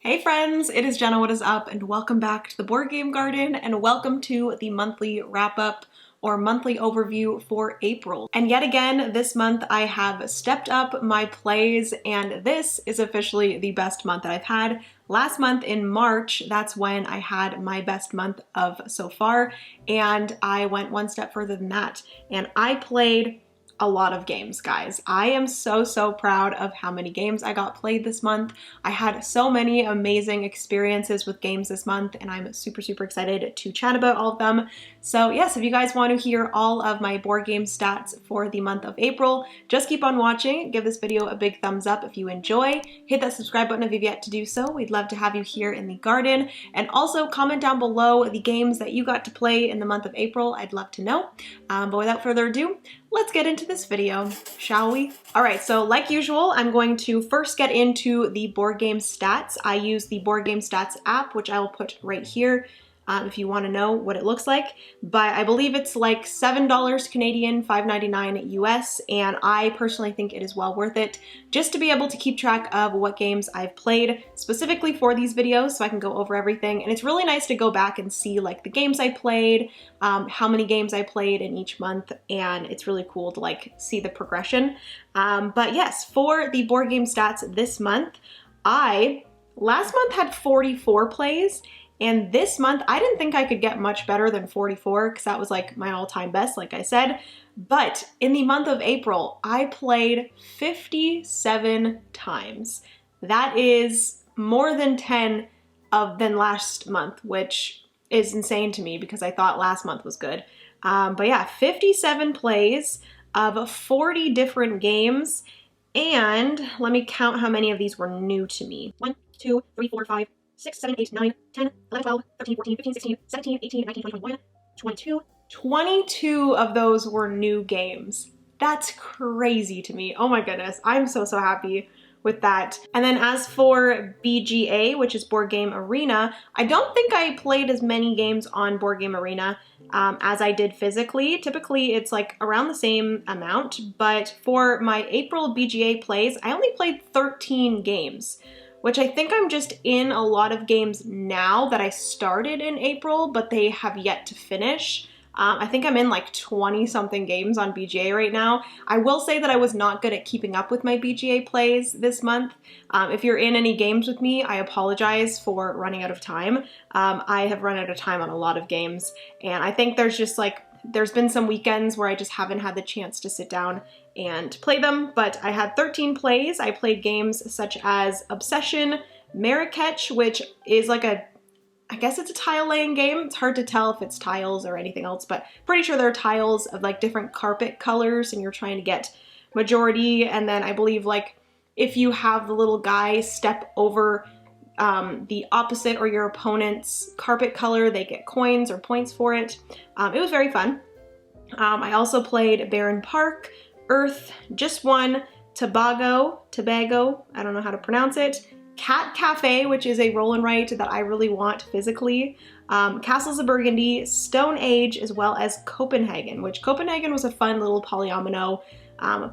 Hey friends, it is Jenna, what is up, and welcome back to the Board Game Garden, and welcome to the monthly wrap-up or monthly overview for April. And yet again, this month I have stepped up my plays, and this is officially the best month that I've had. Last month in March, that's when I had my best month of so far, and I went one step further than that, and I played a lot of games, guys. I am so proud of how many games I got played this month. I had so many amazing experiences with games this month, and I'm super excited to chat about all of them. So yes, if you guys want to hear all of my board game stats for the month of April, just keep on watching. Give this video a big thumbs up if you enjoy. Hit that subscribe button if you've yet to do so. We'd love to have you here in the garden. And also comment down below the games that you got to play in the month of April. I'd love to know. But without further ado, let's get into this video, shall we? All right, so like usual, I'm going to first get into the board game stats. I use the board game stats app, which I will put right here if you want to know what it looks like. But I believe it's like $7 Canadian, $5.99 US, and I personally think it is well worth it just to be able to keep track of what games I've played specifically for these videos so I can go over everything. And it's really nice to go back and see like the games I played, how many games I played in each month, and it's really cool to like see the progression. But yes, for the board game stats this month, last month had 44 plays, and this month, I didn't think I could get much better than 44 because that was like my all-time best, like I said. But in the month of April, I played 57 times. That is more than 10 than last month, which is insane to me because I thought last month was good. But yeah, 57 plays of 40 different games. And let me count how many of these were new to me. 1, 2, 3, 4, 5, 6, 7, 8, 9, 10, 11, 12, 13, 14, 15, 16, 17, 18, 19, 20, 21, 22. 22 of those were new games. That's crazy to me. Oh my goodness. I'm so happy with that. And then as for BGA, which is Board Game Arena, I don't think I played as many games on Board Game Arena as I did physically. Typically it's like around the same amount, but for my April BGA plays, I only played 13 games, which I think I'm just in a lot of games now that I started in April, but they have yet to finish. I think I'm in like 20 something games on BGA right now. I will say that I was not good at keeping up with my BGA plays this month. If you're in any games with me, I apologize for running out of time. I have run out of time on a lot of games, and I think there's been some weekends where I just haven't had the chance to sit down and play them, but I had 13 plays. I played games such as Obsession, Marrakech, which is like I guess it's a tile laying game. It's hard to tell if it's tiles or anything else, but pretty sure they're tiles of like different carpet colors and you're trying to get majority. And then I believe like if you have the little guy step over the opposite or your opponent's carpet color, they get coins or points for it. It was very fun. I also played Barren Park, Earth, Just One, Tobago, I don't know how to pronounce it, Cat Cafe, which is a roll and write that I really want physically, Castles of Burgundy, Stone Age, as well as Copenhagen, which Copenhagen was a fun little polyomino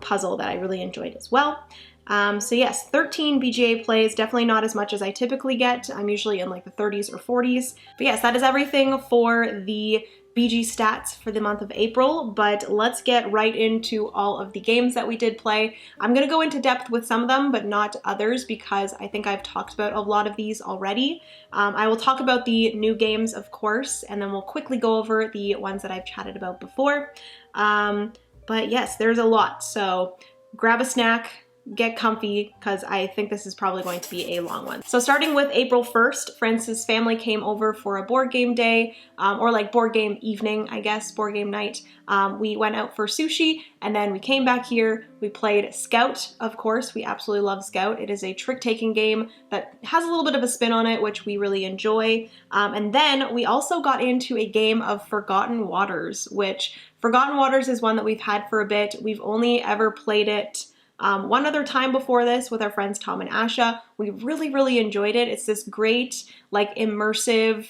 puzzle that I really enjoyed as well. So yes, 13 BGA plays, definitely not as much as I typically get. I'm usually in like the 30s or 40s. But yes, that is everything for the BG stats for the month of April, but let's get right into all of the games that we did play. I'm going to go into depth with some of them, but not others because I think I've talked about a lot of these already. I will talk about the new games, of course, and then we'll quickly go over the ones that I've chatted about before. But yes, there's a lot, so grab a snack, get comfy, because I think this is probably going to be a long one. So starting with April 1st, Francis' family came over for a board game day, or like board game evening, I guess, board game night. We went out for sushi, and then we came back here. We played Scout, of course. We absolutely love Scout. It is a trick-taking game that has a little bit of a spin on it, which we really enjoy. And then we also got into a game of Forgotten Waters, which Forgotten Waters is one that we've had for a bit. We've only ever played it one other time before this with our friends Tom and Asha. We really enjoyed it. It's this great, like, immersive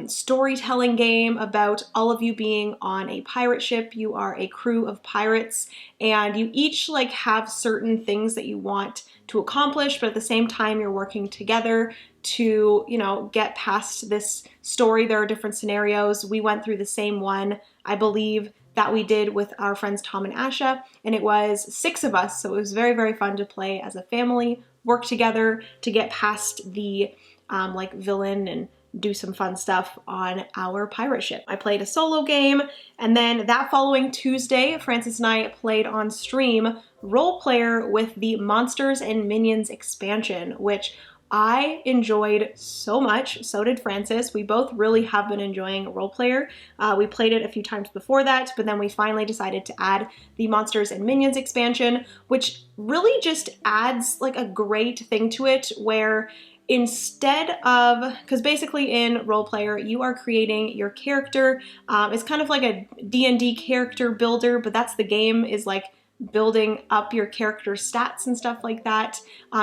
storytelling game about all of you being on a pirate ship. You are a crew of pirates, and you each like have certain things that you want to accomplish, but at the same time you're working together to, you know, get past this story. There are different scenarios. We went through the same one, I believe, that we did with our friends Tom and Asha, and it was 6 of us, so it was very, very fun to play as a family, work together to get past the like villain and do some fun stuff on our pirate ship. I played a solo game, and then that following Tuesday, Francis and I played on stream Role Player with the Monsters and Minions expansion, which I enjoyed so much. So did Francis. We both really have been enjoying Role Player. We played it a few times before that, but then we finally decided to add the Monsters and Minions expansion, which really just adds like a great thing to it, where instead of, because basically in Role Player, you are creating your character. It's kind of like a D&D character builder, but that's the game, is like building up your character stats and stuff like that.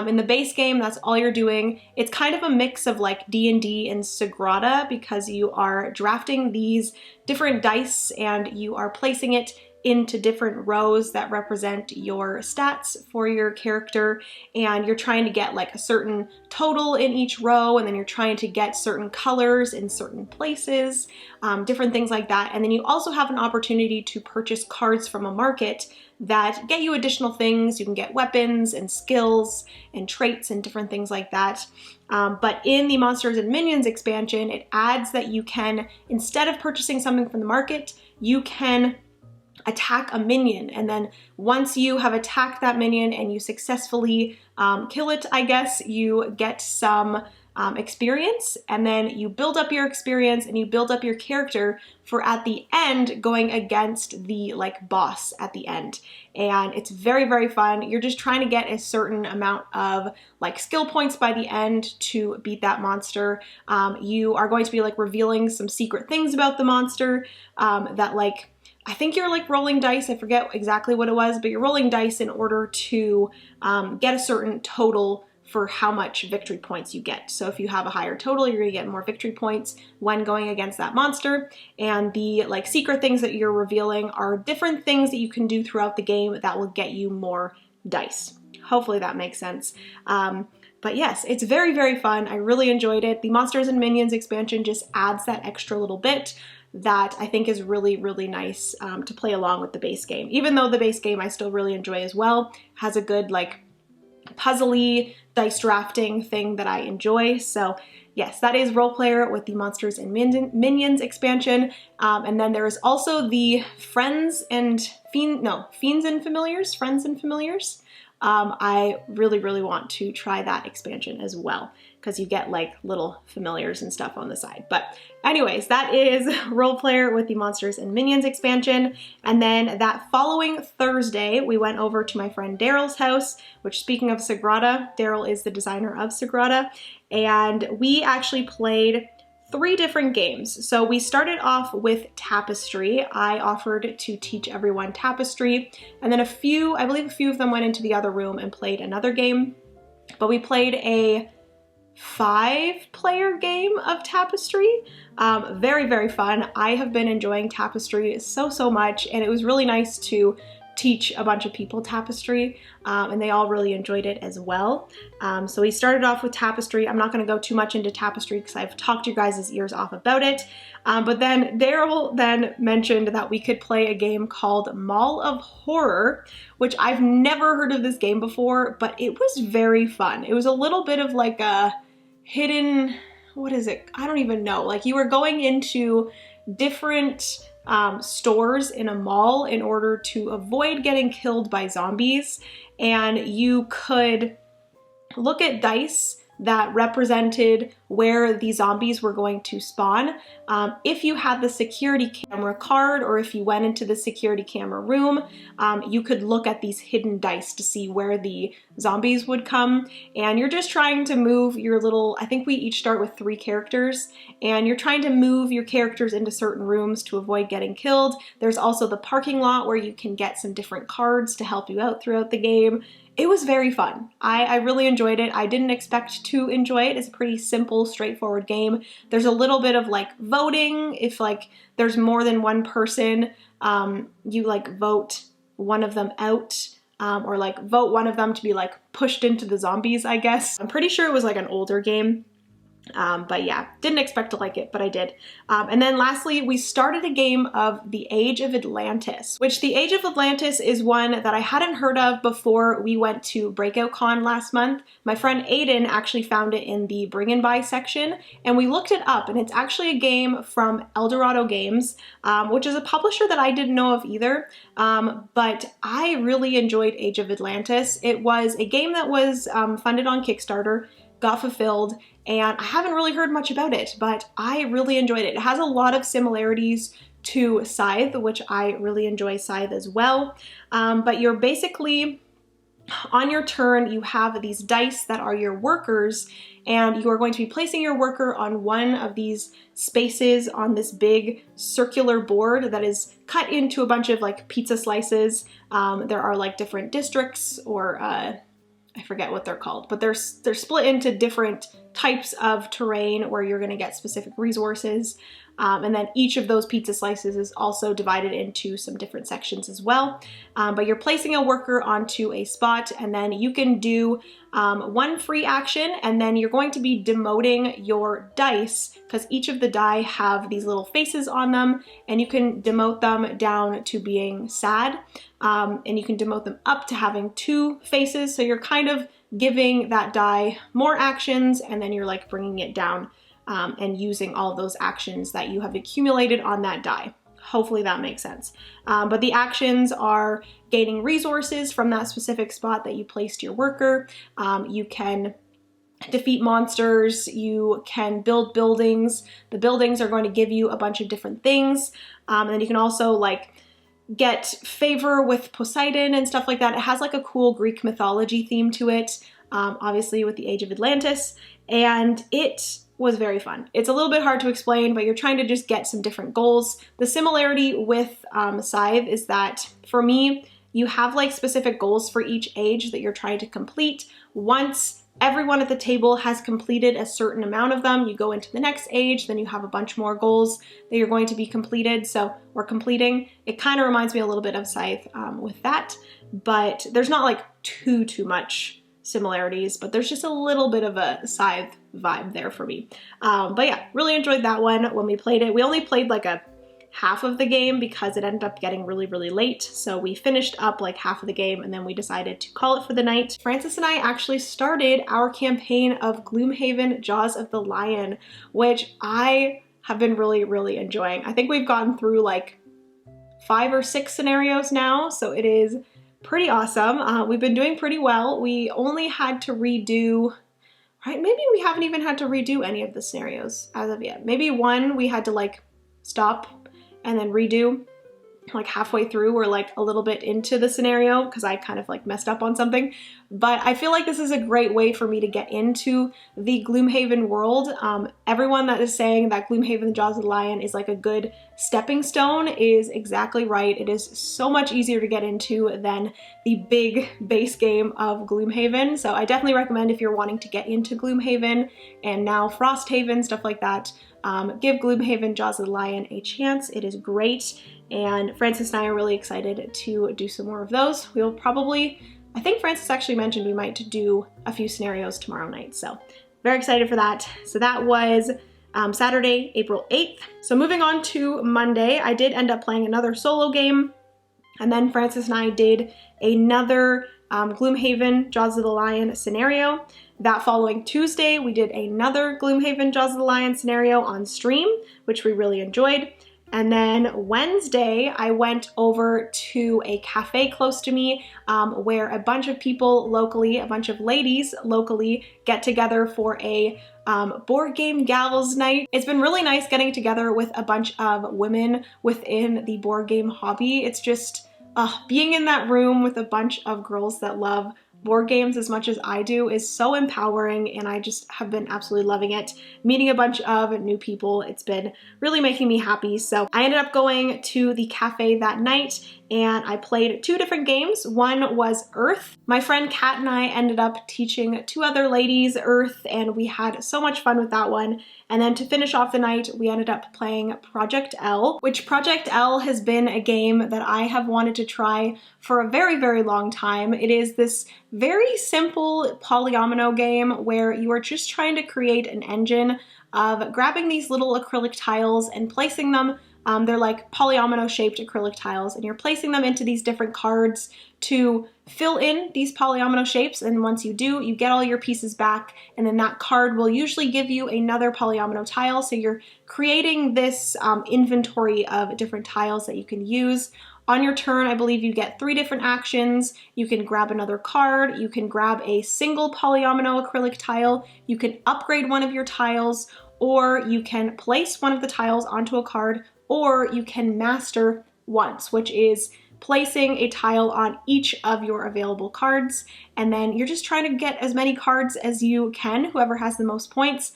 In the base game, that's all you're doing. It's kind of a mix of like D&D and Sagrada, because you are drafting these different dice and you are placing it into different rows that represent your stats for your character, and you're trying to get like a certain total in each row, and then you're trying to get certain colors in certain places, different things like that. And then you also have an opportunity to purchase cards from a market that get you additional things. You can get weapons and skills and traits and different things like that. But in the Monsters and Minions expansion, it adds that you can, instead of purchasing something from the market, you can attack a minion, and then once you have attacked that minion and you successfully kill it, I guess, you get some experience, and then you build up your experience and you build up your character for at the end going against the like boss at the end. And it's very, very fun. You're just trying to get a certain amount of like skill points by the end to beat that monster. You are going to be like revealing some secret things about the monster that like, I think you're like rolling dice. I forget exactly what it was, but you're rolling dice in order to get a certain total for how much victory points you get. So if you have a higher total, you're gonna get more victory points when going against that monster. And the like secret things that you're revealing are different things that you can do throughout the game that will get you more dice. Hopefully that makes sense. But yes, it's very, very fun. I really enjoyed it. The Monsters and Minions expansion just adds that extra little bit that I think is really, really nice to play along with the base game. Even though the base game I still really enjoy as well, has a good like puzzly dice drafting thing that I enjoy. So yes, that is Role Player with the Monsters and Minions expansion. And then there is also the Fiends and Familiars. I really, really want to try that expansion as well, because you get like little familiars and stuff on the side. But anyways, that is Role Player with the Monsters and Minions expansion. And then that following Thursday, we went over to my friend Daryl's house, which, speaking of Sagrada, Daryl is the designer of Sagrada, and we actually played 3 different games. So we started off with Tapestry. I offered to teach everyone Tapestry, and then I believe a few of them went into the other room and played another game. But we played a 5-player game of Tapestry. Very, very fun. I have been enjoying Tapestry so, so much, and it was really nice to teach a bunch of people Tapestry, and they all really enjoyed it as well. So we started off with Tapestry. I'm not going to go too much into Tapestry because I've talked your guys' ears off about it. But then Daryl then mentioned that we could play a game called Mall of Horror, which I've never heard of this game before, but it was very fun. It was a little bit of like a hidden, what is it? I don't even know. Like you were going into different stores in a mall in order to avoid getting killed by zombies, and you could look at dice that represented where the zombies were going to spawn. If you had the security camera card, or if you went into the security camera room, you could look at these hidden dice to see where the zombies would come. And you're just trying to move your little, I think we each start with 3 characters, and you're trying to move your characters into certain rooms to avoid getting killed. There's also the parking lot where you can get some different cards to help you out throughout the game. It was very fun. I really enjoyed it. I didn't expect to enjoy it. It's a pretty simple, straightforward game. There's a little bit of like voting. If like there's more than one person, you like vote one of them out, or like vote one of them to be like pushed into the zombies, I guess. I'm pretty sure it was like an older game. But yeah, didn't expect to like it, but I did. And then lastly, we started a game of The Age of Atlantis, which The Age of Atlantis is one that I hadn't heard of before we went to Breakout Con last month. My friend Aiden actually found it in the Bring and Buy section, and we looked it up, and it's actually a game from Eldorado Games, which is a publisher that I didn't know of either. But I really enjoyed Age of Atlantis. It was a game that was funded on Kickstarter, got fulfilled, and I haven't really heard much about it, but I really enjoyed it. It has a lot of similarities to Scythe, which I really enjoy Scythe as well. But you're basically, on your turn, you have these dice that are your workers, and you are going to be placing your worker on one of these spaces on this big circular board that is cut into a bunch of like pizza slices. There are like different districts, or I forget what they're called, but they're split into different types of terrain where you're going to get specific resources. And then each of those pizza slices is also divided into some different sections as well. But you're placing a worker onto a spot, and then you can do one free action, and then you're going to be demoting your dice, because each of the die have these little faces on them, and you can demote them down to being sad, and you can demote them up to having 2 faces. So you're kind of giving that die more actions, and then you're like bringing it down and using all those actions that you have accumulated on that die. Hopefully that makes sense. But the actions are gaining resources from that specific spot that you placed your worker. You can defeat monsters, you can build buildings. The buildings are going to give you a bunch of different things. And then you can also like get favor with Poseidon and stuff like that. It has like a cool Greek mythology theme to it, obviously with the Age of Atlantis, and it was very fun. It's a little bit hard to explain, but you're trying to just get some different goals. The similarity with Scythe is that, for me, you have like specific goals for each age that you're trying to complete. Once everyone at the table has completed a certain amount of them, you go into the next age, then you have a bunch more goals that you're going to be completed, or completing. It kind of reminds me a little bit of Scythe with that, but there's not like too much similarities, but there's just a little bit of a Scythe vibe there for me. But yeah, really enjoyed that one when we played it. We only played like a half of the game because it ended up getting really late. So we finished up like half of the game, and then we decided to call it for the night. Francis and I actually started our campaign of Gloomhaven Jaws of the Lion, which I have been really enjoying. I think we've gotten through like 5 or 6 scenarios now, so it is pretty awesome. We've been doing pretty well. We only had to redo, right? Maybe we haven't even had to redo any of the scenarios as of yet. Maybe one we had to like stop and then redo like halfway through or like a little bit into the scenario because I kind of like messed up on something. But I feel like this is a great way for me to get into the Gloomhaven world. Everyone that is saying that Gloomhaven Jaws of the Lion is like a good stepping stone is exactly right. It is so much easier to get into than the big base game of Gloomhaven. So I definitely recommend, if you're wanting to get into Gloomhaven and now Frosthaven, stuff like that, give Gloomhaven Jaws of the Lion a chance. It is great. And Francis and I are really excited to do some more of those. We will probably, I think Francis actually mentioned we might do a few scenarios tomorrow night. So very excited for that. So that was Saturday, April 8th. So moving on to Monday, I did end up playing another solo game. And then Francis and I did another Gloomhaven Jaws of the Lion scenario. That following Tuesday, we did another Gloomhaven Jaws of the Lion scenario on stream, which we really enjoyed. And then Wednesday, I went over to a cafe close to me where a bunch of people locally, a bunch of ladies locally, get together for a board game gals night. It's been really nice getting together with a bunch of women within the board game hobby. It's just being in that room with a bunch of girls that love board games as much as I do is so empowering, and I just have been absolutely loving it. Meeting a bunch of new people, it's been really making me happy. So I ended up going to the cafe that night, and I played 2 different games. One was Earth. My friend Kat and I ended up teaching 2 other ladies Earth, and we had so much fun with that one. And then to finish off the night, we ended up playing Project L, which Project L has been a game that I have wanted to try for a very, very long time. It is this very simple polyomino game where you are just trying to create an engine of grabbing these little acrylic tiles and placing them. They're like polyomino shaped acrylic tiles, and you're placing them into these different cards to fill in these polyomino shapes. And once you do, you get all your pieces back, and then that card will usually give you another polyomino tile. So you're creating this inventory of different tiles that you can use. On your turn, I believe you get 3 different actions. You can grab another card, you can grab a single polyomino acrylic tile, you can upgrade one of your tiles, or you can place one of the tiles onto a card, or you can master once, which is placing a tile on each of your available cards, and then you're just trying to get as many cards as you can, whoever has the most points.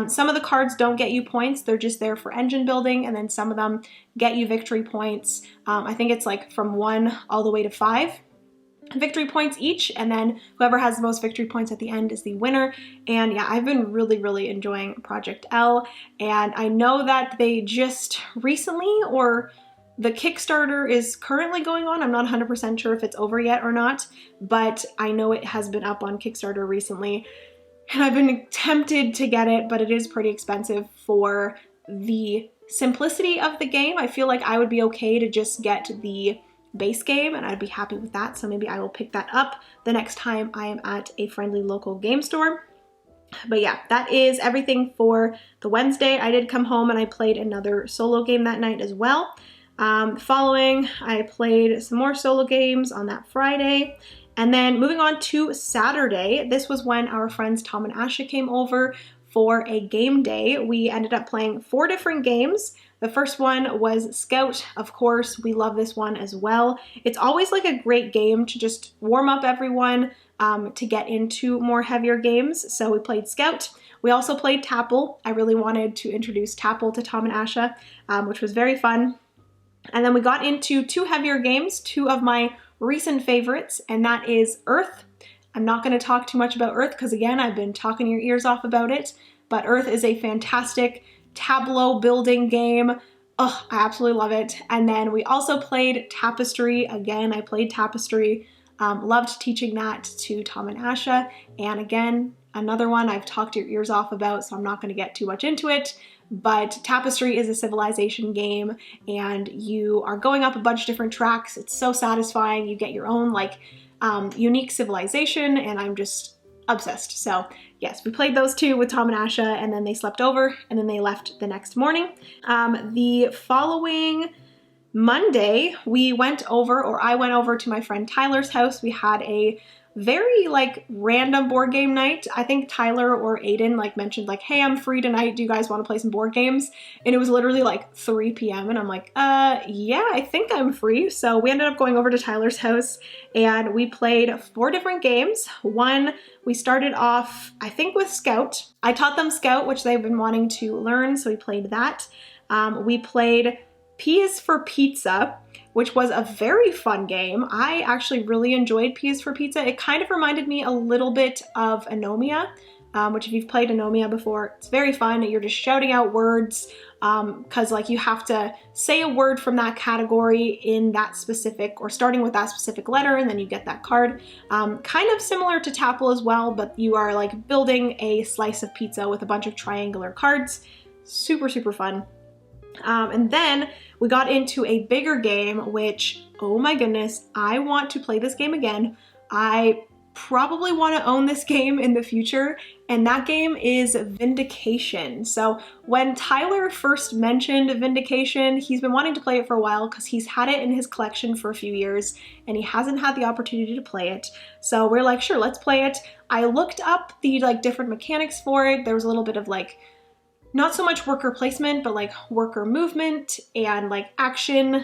Some of the cards don't get you points, they're just there for engine building, and then some of them get you victory points. I think it's like from 1 all the way to 5 victory points each, and then whoever has the most victory points at the end is the winner. And yeah, I've been really enjoying Project L, and I know that they just recently, or the Kickstarter is currently going on. I'm not 100% sure if it's over yet or not, but I know it has been up on Kickstarter recently, and I've been tempted to get it, but it is pretty expensive for the simplicity of the game. I feel like I would be okay to just get the base game, and I'd be happy with that. So maybe I will pick that up the next time I am at a friendly local game store. But yeah, that is everything for the Wednesday. I did come home and I played another solo game that night as well. Following, I played some more solo games on that Friday. And then moving on to Saturday, this was when our friends Tom and Asha came over for a game day. We ended up playing 4 different games. The first one was Scout. Of course, we love this one as well. It's always like a great game to just warm up everyone to get into more heavier games. So we played Scout. We also played Tapple. I really wanted to introduce Tapple to Tom and Asha, which was very fun. And then we got into 2 heavier games, 2 of my recent favorites, and that is Earth. I'm not going to talk too much about Earth because, again, I've been talking your ears off about it, but Earth is a fantastic tableau building game. Oh, I absolutely love it. And then we also played Tapestry. Again, I played Tapestry. Loved teaching that to Tom and Asha. And again, another one I've talked your ears off about, so I'm not going to get too much into it. But Tapestry is a civilization game, and you are going up a bunch of different tracks. It's so satisfying. You get your own like unique civilization, and I'm just obsessed. So yes, we played those 2 with Tom and Asha, and then they slept over, and then they left the next morning. The following Monday, we went over, or I went over to my friend Tyler's house. We had a very like random board game night. I think Tyler or Aiden like mentioned like, hey, I'm free tonight. Do you guys want to play some board games? And it was literally like 3 p.m. and I'm like, yeah, I think I'm free. So we ended up going over to Tyler's house and we played 4 different games. One, we started off, I think, with Scout. I taught them Scout, which they've been wanting to learn. So we played that. We played P is for Pizza, which was a very fun game. I actually really enjoyed P is for Pizza. It kind of reminded me a little bit of Anomia, which if you've played Anomia before, it's very fun. You're just shouting out words because like you have to say a word from that category in that specific, or starting with that specific letter, and then you get that card. Kind of similar to Tapple as well, but you are like building a slice of pizza with a bunch of triangular cards. Super, super fun. And then we got into a bigger game, which, oh my goodness, I want to play this game again. I probably want to own this game in the future, and that game is Vindication. So when Tyler first mentioned Vindication, he's been wanting to play it for a while because he's had it in his collection for a few years and he hasn't had the opportunity to play it. So we're like, sure, let's play it. I looked up the like different mechanics for it. There was a little bit of like, not so much worker placement, but like worker movement and like action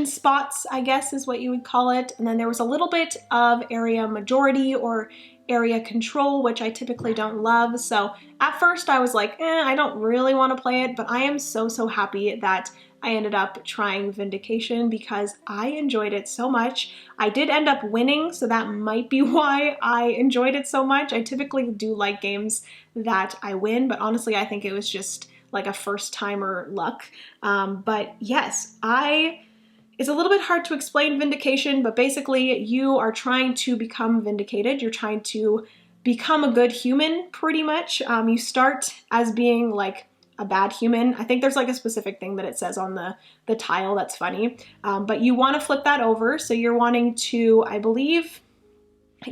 spots, I guess is what you would call it. And then there was a little bit of area majority or area control, which I typically don't love. So at first I was like, I don't really want to play it, but I am so happy that I ended up trying Vindication because I enjoyed it so much. I did end up winning, so that might be why I enjoyed it so much. I typically do like games that I win, but honestly, I think it was just like a first timer luck. But yes, it's a little bit hard to explain Vindication, but basically you are trying to become vindicated. You're trying to become a good human, pretty much. You start as being like a bad human. I think there's like a specific thing that it says on the tile that's funny, but you want to flip that over. So you're wanting to, I believe,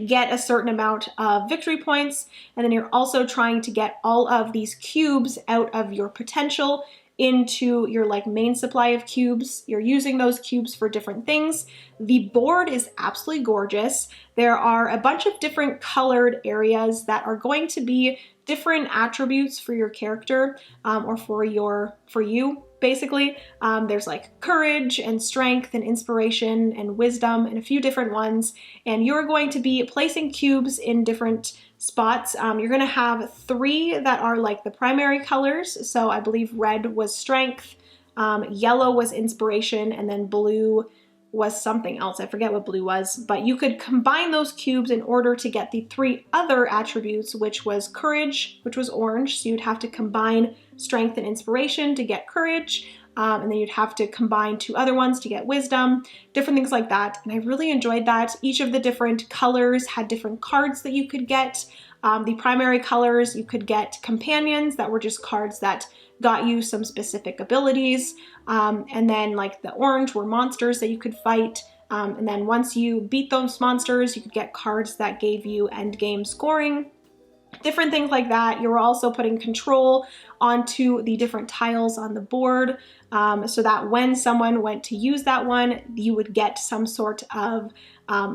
get a certain amount of victory points, and then you're also trying to get all of these cubes out of your potential into your like main supply of cubes. You're using those cubes for different things. The board is absolutely gorgeous. There are a bunch of different colored areas that are going to be different attributes for your character, or for you basically. There's like courage and strength and inspiration and wisdom and a few different ones, and you're going to be placing cubes in different spots. You're going to have 3 that are like the primary colors. So I believe red was strength, yellow was inspiration, and then blue was something else. I forget what blue was, but you could combine those cubes in order to get the 3 other attributes, which was courage, which was orange. So you'd have to combine strength and inspiration to get courage. And then you'd have to combine 2 other ones to get wisdom, different things like that. And I really enjoyed that. Each of the different colors had different cards that you could get. The primary colors, you could get companions that were just cards that got you some specific abilities. And then like the orange were monsters that you could fight. And then once you beat those monsters, you could get cards that gave you end game scoring. Different things like that. You were also putting control onto the different tiles on the board, so that when someone went to use that one, you would get some sort of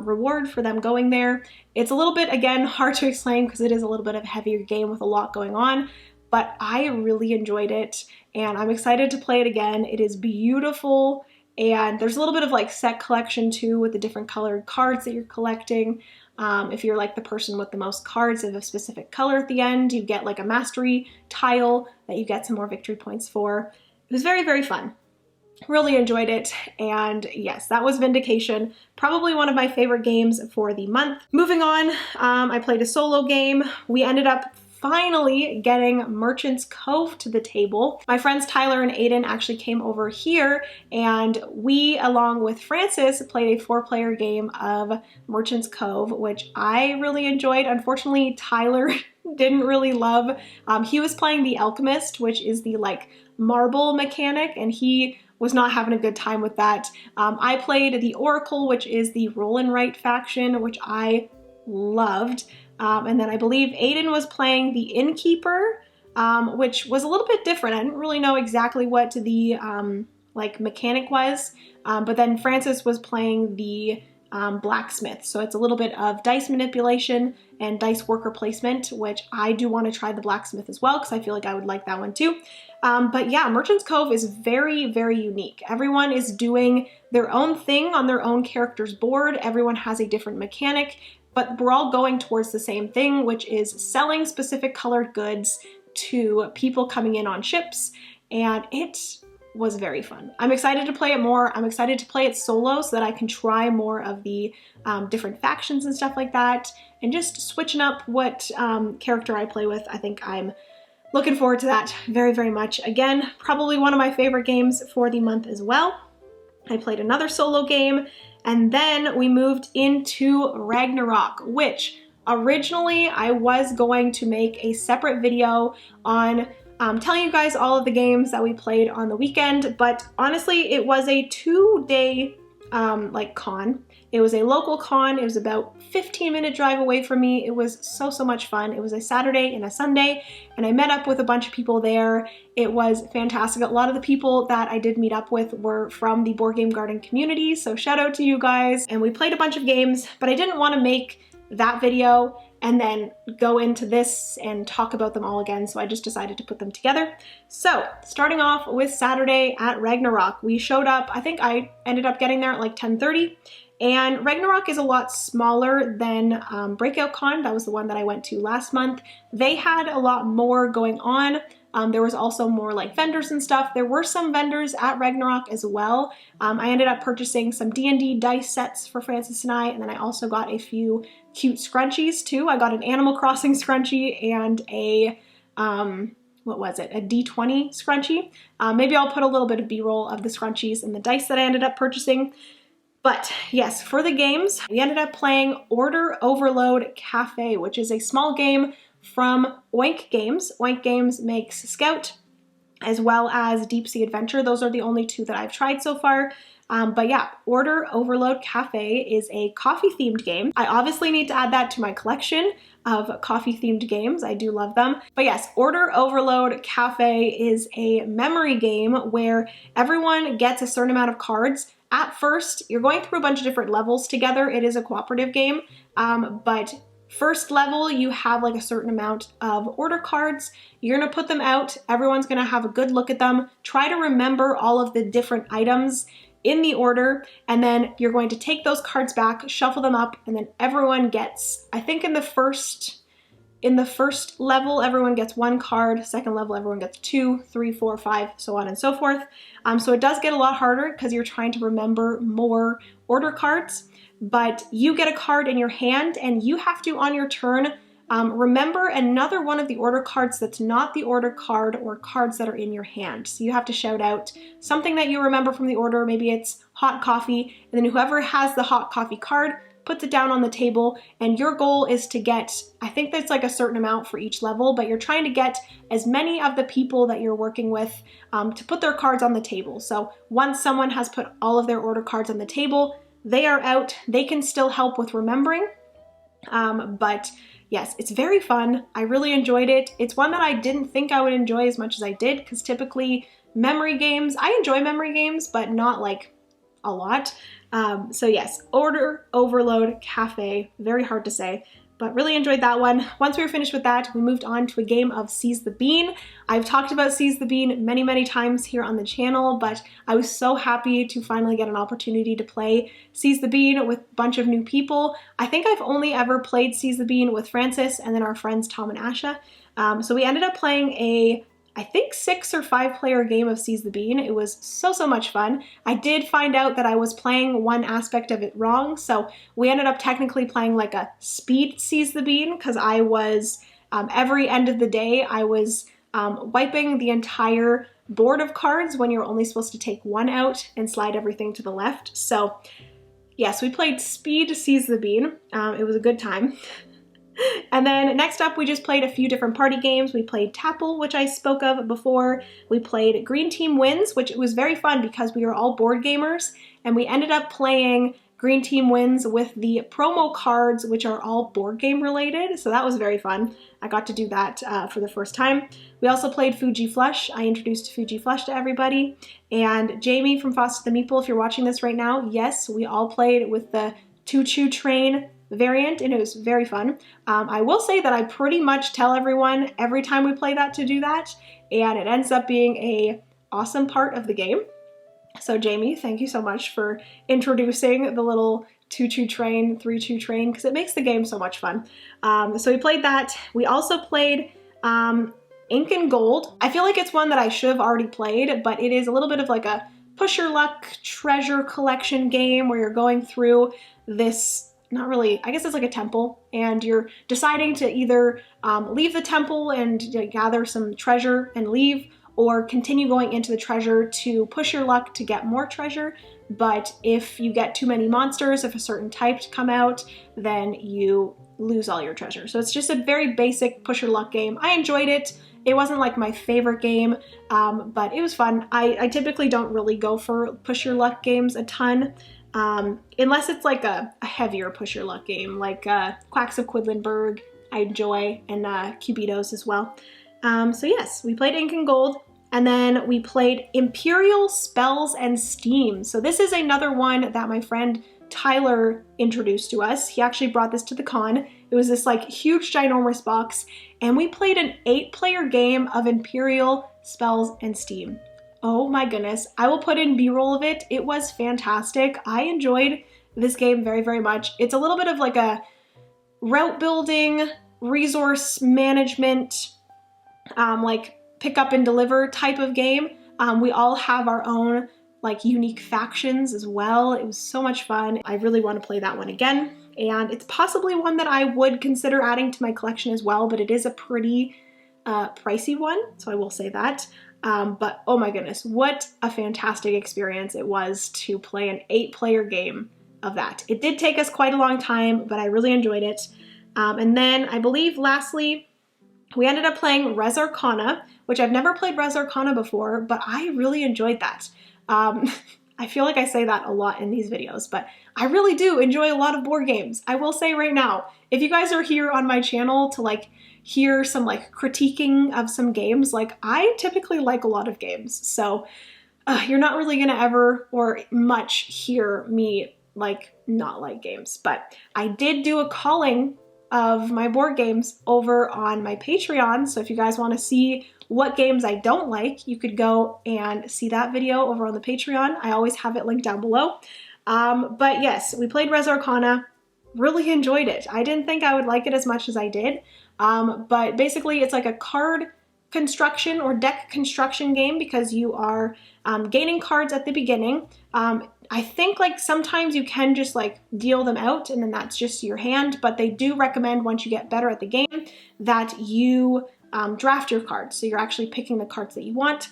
reward for them going there. It's a little bit, again, hard to explain because it is a little bit of a heavier game with a lot going on, but I really enjoyed it and I'm excited to play it again. It is beautiful, and there's a little bit of like set collection too with the different colored cards that you're collecting. If you're like the person with the most cards of a specific color at the end, you get like a mastery tile that you get some more victory points for. It was very fun. Really enjoyed it. And yes, that was Vindication. Probably one of my favorite games for the month. Moving on, I played a solo game. We ended up finally getting Merchant's Cove to the table. My friends Tyler and Aiden actually came over here, and we, along with Francis, played a 4-player game of Merchant's Cove, which I really enjoyed. Unfortunately, Tyler didn't really love. He was playing the Alchemist, which is the like marble mechanic, and he was not having a good time with that. I played the Oracle, which is the roll and write faction, which I loved. And then I believe Aiden was playing the Innkeeper, which was a little bit different. I didn't really know exactly what the like mechanic was, but then Francis was playing the Blacksmith. So it's a little bit of dice manipulation and dice worker placement, which I do want to try the Blacksmith as well because I feel like I would like that one too. But yeah, Merchant's Cove is very unique. Everyone is doing their own thing on their own character's board. Everyone has a different mechanic, but we're all going towards the same thing, which is selling specific colored goods to people coming in on ships, and it was very fun. I'm excited to play it more. I'm excited to play it solo so that I can try more of the different factions and stuff like that, and just switching up what character I play with. I think I'm looking forward to that very much. Again, probably one of my favorite games for the month as well. I played another solo game, and then we moved into Ragnarok, which originally I was going to make a separate video on telling you guys all of the games that we played on the weekend, but honestly, it was a 2-day like con. It was a local con. It was about 15-minute drive away from me. It was so much fun. It was a Saturday and a Sunday, and I met up with a bunch of people there. It was fantastic. A lot of the people that I did meet up with were from the Board Game Garden community, so shout out to you guys. And we played a bunch of games, but I didn't want to make that video and then go into this and talk about them all again, so I just decided to put them together. So, starting off with Saturday at Ragnarok, we showed up, I think I ended up getting there at like 10:30, And Ragnarok is a lot smaller than Breakout Con. That was the one that I went to last month. They had a lot more going on. There was also more like vendors and stuff. There were some vendors at Ragnarok as well. I ended up purchasing some D&D dice sets for Francis and I, and then I also got a few cute scrunchies too. I got an Animal Crossing scrunchie and a, what was it, a D20 scrunchie. Maybe I'll put a little bit of B-roll of the scrunchies and the dice that I ended up purchasing. But yes, for the games, we ended up playing Order Overload Cafe, which is a small game from Oink Games. Oink Games makes Scout as well as Deep Sea Adventure. Those are the only two that I've tried so far. But yeah, Order Overload Cafe is a coffee-themed game. I obviously need to add that to my collection of coffee-themed games. I do love them. But yes, Order Overload Cafe is a memory game where everyone gets a certain amount of cards. At first, you're going through a bunch of different levels together. It is a cooperative game, but first level, you have like a certain amount of order cards. You're gonna put them out. Everyone's gonna have a good look at them. Try to remember all of the different items in the order, and then you're going to take those cards back, shuffle them up, and then everyone gets, I think in the first level, everyone gets one card. Second level, everyone gets 2, 3, 4, 5, so on and so forth. So it does get a lot harder because you're trying to remember more order cards, but you get a card in your hand and you have to, on your turn, remember another one of the order cards that's not the order card or cards that are in your hand. So you have to shout out something that you remember from the order. Maybe it's hot coffee, and then whoever has the hot coffee card puts it down on the table, and your goal is to get, I think that's like a certain amount for each level, but you're trying to get as many of the people that you're working with to put their cards on the table. So once someone has put all of their order cards on the table, they are out. They can still help with remembering, but yes, it's very fun. I really enjoyed it. It's one that I didn't think I would enjoy as much as I did, because typically memory games, I enjoy memory games, but not like a lot. So yes, Order Overload Cafe, very hard to say, but really enjoyed that one. Once we were finished with that, we moved on to a game of Seize the Bean. I've talked about Seize the Bean many, many times here on the channel, but I was so happy to finally get an opportunity to play Seize the Bean with a bunch of new people. I think I've only ever played Seize the Bean with Francis and then our friends Tom and Asha. So we ended up playing a, I think 6 or 5 player game of Seize the Bean. It was so much fun. I did find out that I was playing one aspect of it wrong, so we ended up technically playing like a speed Seize the Bean, because I was, every end of the day, I was wiping the entire board of cards when you're only supposed to take one out and slide everything to the left. So yes, we played speed Seize the Bean. It was a good time. And then next up, we just played a few different party games. We played Tapple, which I spoke of before. We played Green Team Wins, which was very fun because we were all board gamers, and we ended up playing Green Team Wins with the promo cards, which are all board game related. So that was very fun. I got to do that for the first time. We also played Fuji Flush. I introduced Fuji Flush to everybody. And Jamie from Foster the Meeple, if you're watching this right now, yes, we all played with the Choo Choo Train variant, and it was very fun. I will say that I pretty much tell everyone every time we play that to do that, and it ends up being a awesome part of the game. So Jamie, thank you so much for introducing the little 2-2 train, 3-2 train, because it makes the game so much fun. So we played that. We also played Ink and Gold. I feel like it's one that I should have already played, but it is a little bit of like a push your luck treasure collection game where you're going through this, not really, I guess it's like a temple, and you're deciding to either leave the temple and gather some treasure and leave, or continue going into the treasure to push your luck to get more treasure. But if you get too many monsters of a certain type to come out, then you lose all your treasure. So it's just a very basic push your luck game. I enjoyed it. It wasn't like my favorite game, but it was fun. I typically don't really go for push your luck games a ton, unless it's like a heavier push your luck game, like Quacks of Quedlinburg I enjoy, and Cubitos as well. So yes, we played Ink and Gold, and then we played Imperial Spells and Steam. So this is another one that my friend Tyler introduced to us. He actually brought this to the con. It was this like huge ginormous box, and we played an 8-player game of Imperial Spells and Steam. Oh my goodness, I will put in B-roll of it. It was fantastic. I enjoyed this game very, very much. It's a little bit of like a route building, resource management, like pick up and deliver type of game. We all have our own like unique factions as well. It was so much fun. I really want to play that one again. And it's possibly one that I would consider adding to my collection as well, but it is a pretty pricey one, so I will say that. But oh my goodness, what a fantastic experience it was to play an 8-player game of that. It did take us quite a long time, but I really enjoyed it. And then I believe lastly, we ended up playing Res Arcana, which I've never played Res Arcana before, but I really enjoyed that. I feel like I say that a lot in these videos, but I really do enjoy a lot of board games. I will say right now, if you guys are here on my channel to like hear some like critiquing of some games, like I typically like a lot of games. So you're not really gonna ever or much hear me like not like games, but I did do a calling of my board games over on my Patreon. So if you guys want to see what games I don't like, you could go and see that video over on the Patreon. I always have it linked down below. But yes, we played Res Arcana, really enjoyed it. I didn't think I would like it as much as I did. But basically it's like a card construction or deck construction game because you are gaining cards at the beginning. I think like sometimes you can just like deal them out and then that's just your hand, but they do recommend once you get better at the game that you draft your cards. So you're actually picking the cards that you want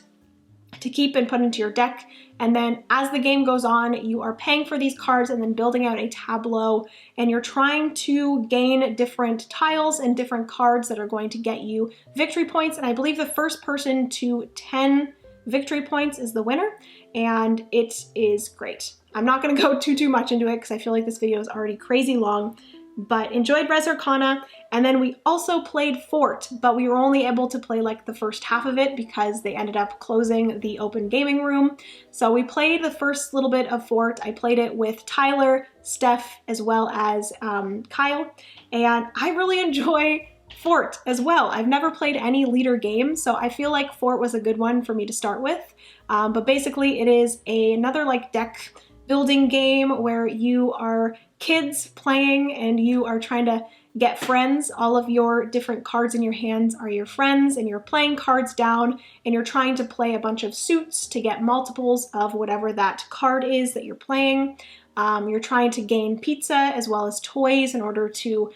to keep and put into your deck. And then as the game goes on, you are paying for these cards and then building out a tableau, and you're trying to gain different tiles and different cards that are going to get you victory points. And I believe the first person to 10 victory points is the winner, and it is great. I'm not going to go too much into it because I feel like this video is already crazy long, but enjoyed Res Arcana. And then we also played Fort, but we were only able to play like the first half of it because they ended up closing the open gaming room. So we played the first little bit of Fort. I played it with Tyler, Steph, as well as Kyle, and I really enjoy Fort as well. I've never played any leader game, so I feel like Fort was a good one for me to start with. But basically it is another like deck building game where you are kids playing and you are trying to get friends. All of your different cards in your hands are your friends, and you're playing cards down and you're trying to play a bunch of suits to get multiples of whatever that card is that you're playing. You're trying to gain pizza as well as toys in order to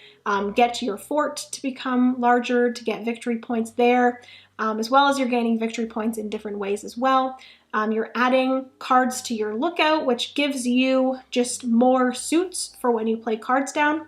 get your fort to become larger, to get victory points there, as well as you're gaining victory points in different ways as well. You're adding cards to your lookout, which gives you just more suits for when you play cards down.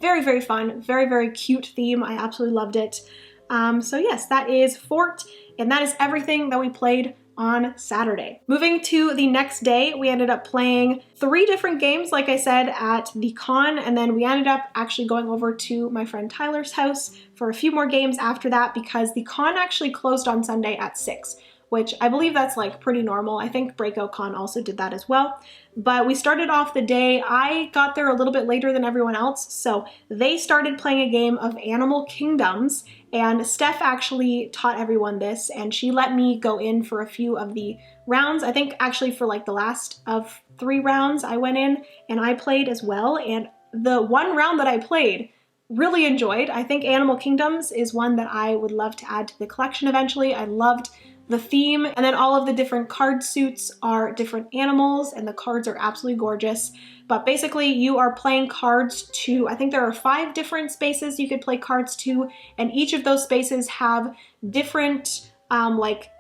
Very, very fun, very, very cute theme. I absolutely loved it. So yes, that is Fort, and that is everything that we played on Saturday. Moving to the next day, we ended up playing 3 different games, like I said, at the con, and then we ended up actually going over to my friend Tyler's house for a few more games after that because the con actually closed on Sunday at 6, which I believe that's like pretty normal. I think Breakout Con also did that as well. But we started off the day, I got there a little bit later than everyone else, so they started playing a game of Animal Kingdoms, and Steph actually taught everyone this, and she let me go in for a few of the rounds. I think actually for like the last of 3 rounds I went in and I played as well, and the one round that I played, really enjoyed. I think Animal Kingdoms is one that I would love to add to the collection eventually. I loved the theme, and then all of the different card suits are different animals, and the cards are absolutely gorgeous. But basically you are playing cards to, I think there are 5 different spaces you could play cards to, and each of those spaces have different like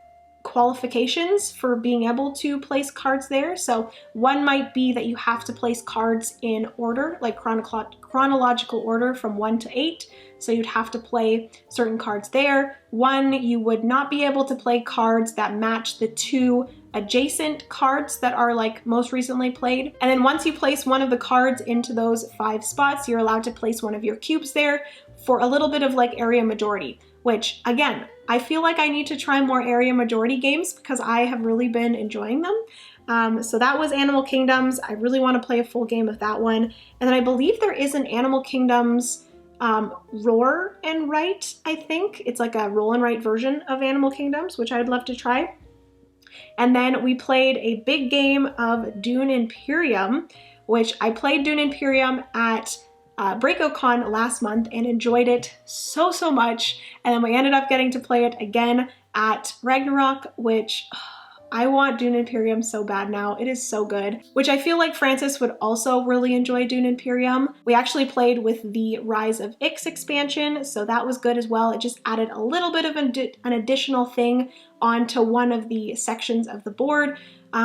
qualifications for being able to place cards there. So one might be that you have to place cards in order, like chronological order from 1 to 8. So you'd have to play certain cards there. One, you would not be able to play cards that match the 2 adjacent cards that are like most recently played. And then once you place one of the cards into those 5 spots, you're allowed to place one of your cubes there for a little bit of like area majority, which again, I feel like I need to try more area majority games because I have really been enjoying them. So that was Animal Kingdoms. I really want to play a full game of that one. And then I believe there is an Animal Kingdoms Roar and Write, I think. It's like a roll and write version of Animal Kingdoms, which I'd love to try. And then we played a big game of Dune Imperium, which I played Dune Imperium at BreakoutCon last month and enjoyed it so much. And then we ended up getting to play it again at Ragnarok, which I want Dune Imperium so bad now. It is so good, which I feel like Francis would also really enjoy Dune Imperium. We actually played with the Rise of Ix expansion, so that was good as well. It just added a little bit of an additional thing onto one of the sections of the board,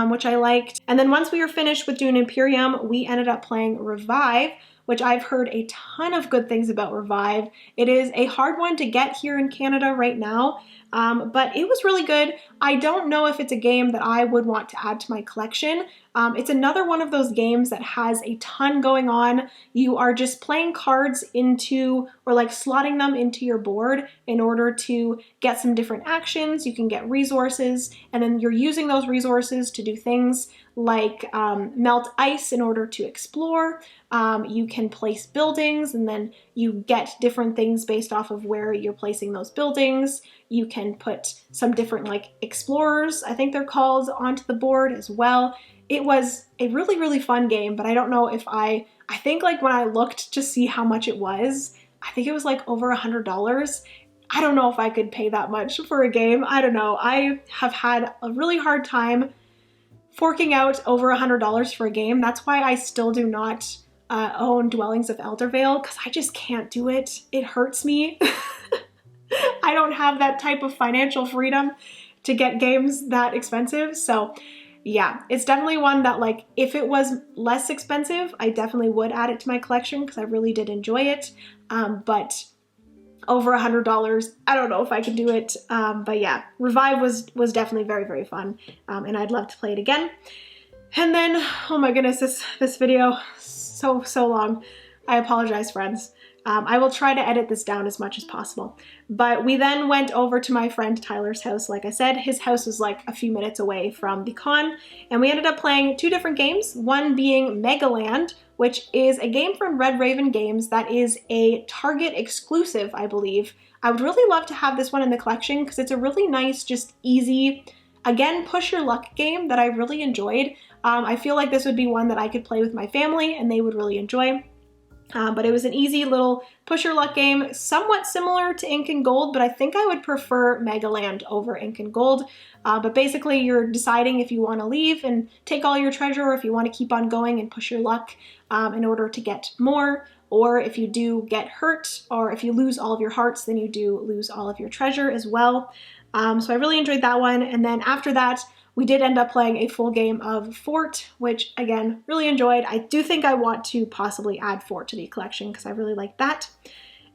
which I liked. And then once we were finished with Dune Imperium, we ended up playing Revive, which I've heard a ton of good things about Revive. It is a hard one to get here in Canada right now, but it was really good. I don't know if it's a game that I would want to add to my collection. It's another one of those games that has a ton going on. You are just playing cards into, or like slotting them into your board in order to get some different actions. You can get resources, and then you're using those resources to do things like melt ice in order to explore. You can place buildings, and then you get different things based off of where you're placing those buildings. You can put some different like explorers, I think they're called, onto the board as well. It was a really fun game, but I don't know if I think like when I looked to see how much it was, I think it was like over $100. I don't know if I could pay that much for a game. I don't know. I have had a really hard time forking out over $100 for a game. That's why I still do not own Dwellings of Eldervale, because I just can't do it. It hurts me. I don't have that type of financial freedom to get games that expensive. So yeah, it's definitely one that like, if it was less expensive, I definitely would add it to my collection because I really did enjoy it. But over $100, I don't know if I could do it. But yeah, Revive was definitely very fun. And I'd love to play it again. And then, oh my goodness, this video, so long. I apologize, friends. I will try to edit this down as much as possible. But we then went over to my friend Tyler's house. Like I said, his house was like a few minutes away from the con, and we ended up playing two different games, one being Megaland, which is a game from Red Raven Games that is a Target exclusive, I believe. I would really love to have this one in the collection because it's a really nice, just easy, again, push your luck game that I really enjoyed. I feel like this would be one that I could play with my family and they would really enjoy. But it was an easy little push your luck game, somewhat similar to Ink and Gold, but I think I would prefer Megaland over Ink and Gold. But basically you're deciding if you want to leave and take all your treasure, or if you want to keep on going and push your luck in order to get more, or if you do get hurt, or if you lose all of your hearts, then you do lose all of your treasure as well. So I really enjoyed that one. And then after that, we did end up playing a full game of Fort, which again, really enjoyed. I do think I want to possibly add Fort to the collection because I really like that.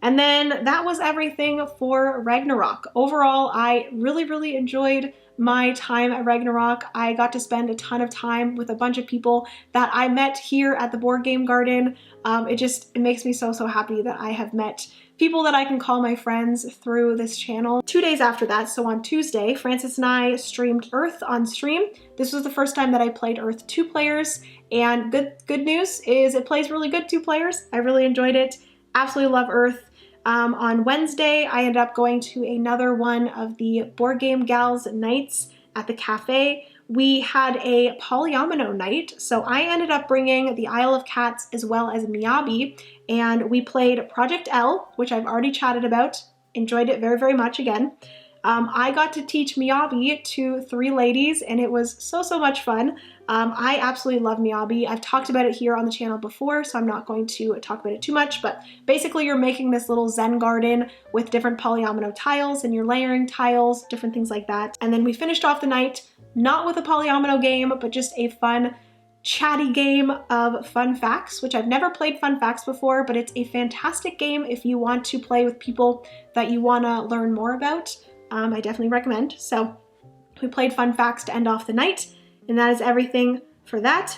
And then that was everything for Ragnarok. Overall, I really enjoyed my time at Ragnarok. I got to spend a ton of time with a bunch of people that I met here at the Board Game Garden. It makes me so happy that I have met people that I can call my friends through this channel. 2 days after that, so on Tuesday, Francis and I streamed Earth on stream. This was the first time that I played Earth 2 players, and good news is it plays really good 2 players. I really enjoyed it. Absolutely love Earth. On Wednesday, I ended up going to another one of the Board Game Gals nights at the cafe. We had a polyomino night, so I ended up bringing the Isle of Cats as well as Miyabi, and we played Project L, which I've already chatted about. Enjoyed it very much again. I got to teach Miyabi to 3 ladies, and it was so much fun. I absolutely love Miyabi. I've talked about it here on the channel before, so I'm not going to talk about it too much, but basically you're making this little Zen garden with different polyomino tiles, and you're layering tiles, different things like that. And then we finished off the night, not with a polyomino game, but just a fun, chatty game of Fun Facts, which I've never played Fun Facts before, but it's a fantastic game if you want to play with people that you want to learn more about. I definitely recommend. So we played Fun Facts to end off the night, and that is everything for that.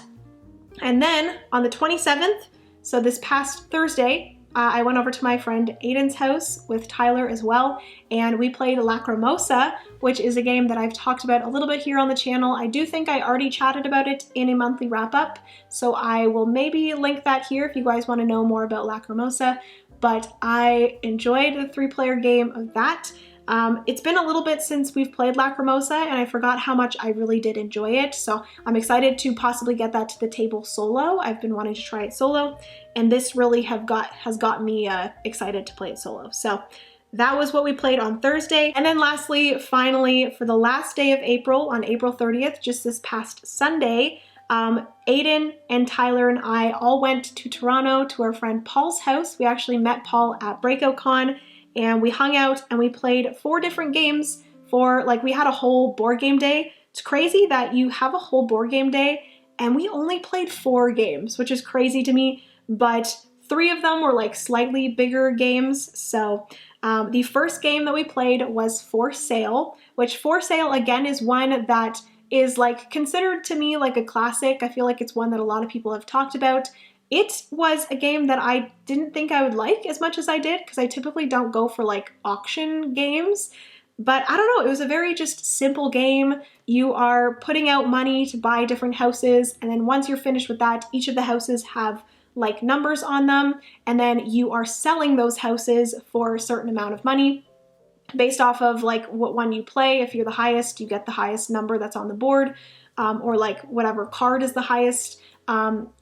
And then on the 27th, so this past Thursday, I went over to my friend Aiden's house with Tyler as well, and we played Lacrimosa, which is a game that I've talked about a little bit here on the channel. I do think I already chatted about it in a monthly wrap-up, so I will maybe link that here if you guys want to know more about Lacrimosa, but I enjoyed the 3-player game of that. It's been a little bit since we've played Lacrimosa, and I forgot how much I really did enjoy it, so I'm excited to possibly get that to the table solo. I've been wanting to try it solo, and this really has got me excited to play it solo. So that was what we played on Thursday. And then lastly, finally, for the last day of April, on April 30th, just this past Sunday, Aiden and Tyler and I all went to Toronto to our friend Paul's house. We actually met Paul at BreakoutCon, and we hung out and we played 4 different games we had a whole board game day. It's crazy that you have a whole board game day and we only played 4 games, which is crazy to me, but 3 of them were like slightly bigger games. So the first game that we played was For Sale, which For Sale again is one that is like considered to me like a classic. I feel like it's one that a lot of people have talked about. It was a game that I didn't think I would like as much as I did, because I typically don't go for like auction games. But I don't know, it was a very just simple game. You are putting out money to buy different houses, and then once you're finished with that, each of the houses have like numbers on them, and then you are selling those houses for a certain amount of money based off of like what one you play. If you're the highest, you get the highest number that's on the board, or like whatever card is the highest,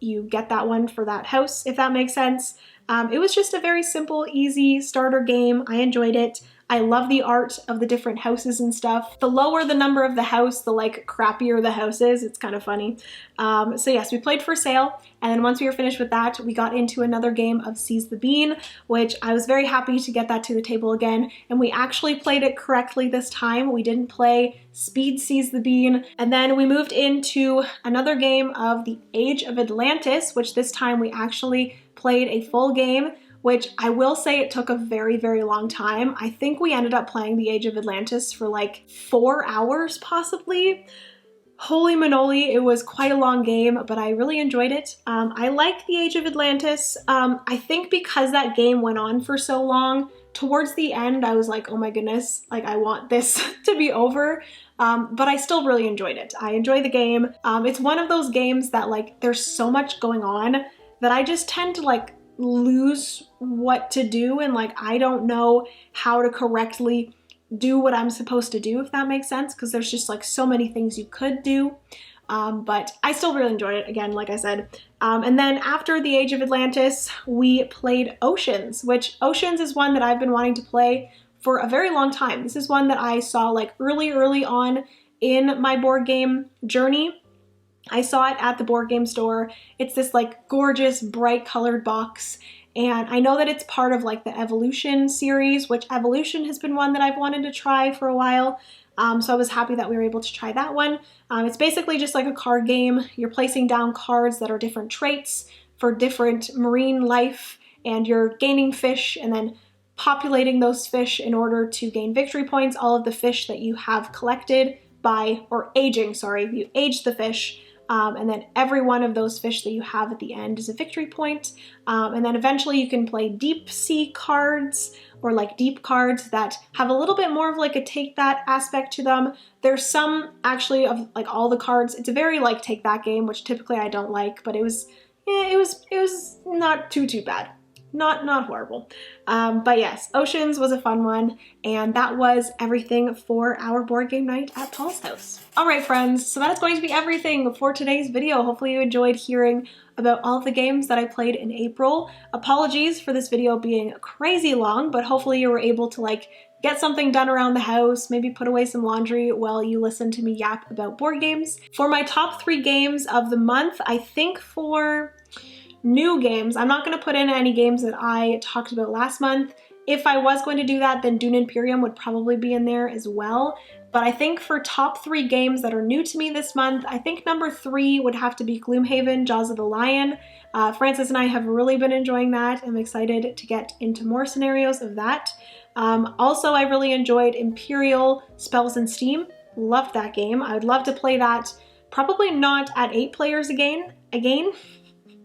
you get that one for that house, if that makes sense. It was just a very simple, easy starter game. I enjoyed it. I love the art of the different houses and stuff. The lower the number of the house, the like crappier the house is. It's kind of funny. So yes, we played For Sale, and then once we were finished with that, we got into another game of Seize the Bean, which I was very happy to get that to the table again, and we actually played it correctly this time. We didn't play Speed Seize the Bean. And then we moved into another game of the Age of Atlantis, which this time we actually played a full game, which I will say it took a very, very long time. I think we ended up playing the Age of Atlantis for like 4 hours possibly. Holy manoli, it was quite a long game, but I really enjoyed it. I like the Age of Atlantis. I think because that game went on for so long, towards the end I was like, oh my goodness, like I want this to be over. But I still really enjoyed it. I enjoy the game. It's one of those games that like there's so much going on that I just tend to like lose what to do, and like I don't know how to correctly do what I'm supposed to do, if that makes sense, because there's just like so many things you could do. But I still really enjoyed it, again, like I said. And then after the Age of Atlantis, we played Oceans, which Oceans is one that I've been wanting to play for a very long time. This is one that I saw like early on in my board game journey. I saw it at the board game store. It's this like gorgeous bright colored box, and I know that it's part of like the Evolution series, which Evolution has been one that I've wanted to try for a while. So I was happy that we were able to try that one. It's basically just like a card game. You're placing down cards that are different traits for different marine life, and you're gaining fish and then populating those fish in order to gain victory points. All of the fish that you have collected you age the fish. And then every one of those fish that you have at the end is a victory point. And then eventually you can play deep sea cards, or like deep cards that have a little bit more of like a take that aspect to them. There's some actually of like all the cards. It's a very like take that game, which typically I don't like, but it was not too bad. Not horrible. But yes, Oceans was a fun one, and that was everything for our board game night at Paul's house. All right, friends, so that's going to be everything for today's video. Hopefully you enjoyed hearing about all of the games that I played in April. Apologies for this video being crazy long, but hopefully you were able to like get something done around the house, maybe put away some laundry while you listen to me yap about board games. For my top 3 games of the month, I think for new games, I'm not going to put in any games that I talked about last month. If I was going to do that, then Dune Imperium would probably be in there as well. But I think for top 3 games that are new to me this month, I think number 3 would have to be Gloomhaven, Jaws of the Lion. Francis and I have really been enjoying that. I'm excited to get into more scenarios of that. Also, I really enjoyed Imperial Spells and Steam. Loved that game. I would love to play that, probably not at 8 players again,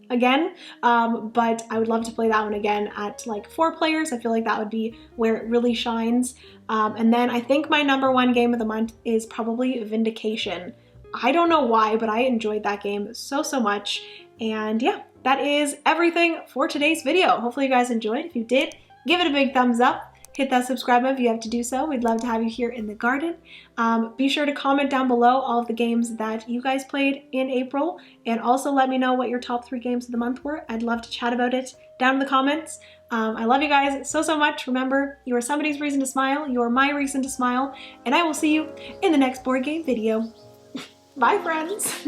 but I would love to play that one again at like 4 players. I feel like that would be where it really shines. And then I think my number 1 game of the month is probably Vindication. I don't know why, but I enjoyed that game so much. And yeah, that is everything for today's video. Hopefully you guys enjoyed. If you did, give it a big thumbs up. hit that subscribe button if you have to do so. We'd love to have you here in the garden. Be sure to comment down below all of the games that you guys played in April, and also let me know what your top 3 games of the month were. I'd love to chat about it down in the comments. I love you guys so much. Remember, you are somebody's reason to smile. You are my reason to smile, and I will see you in the next board game video. Bye, friends.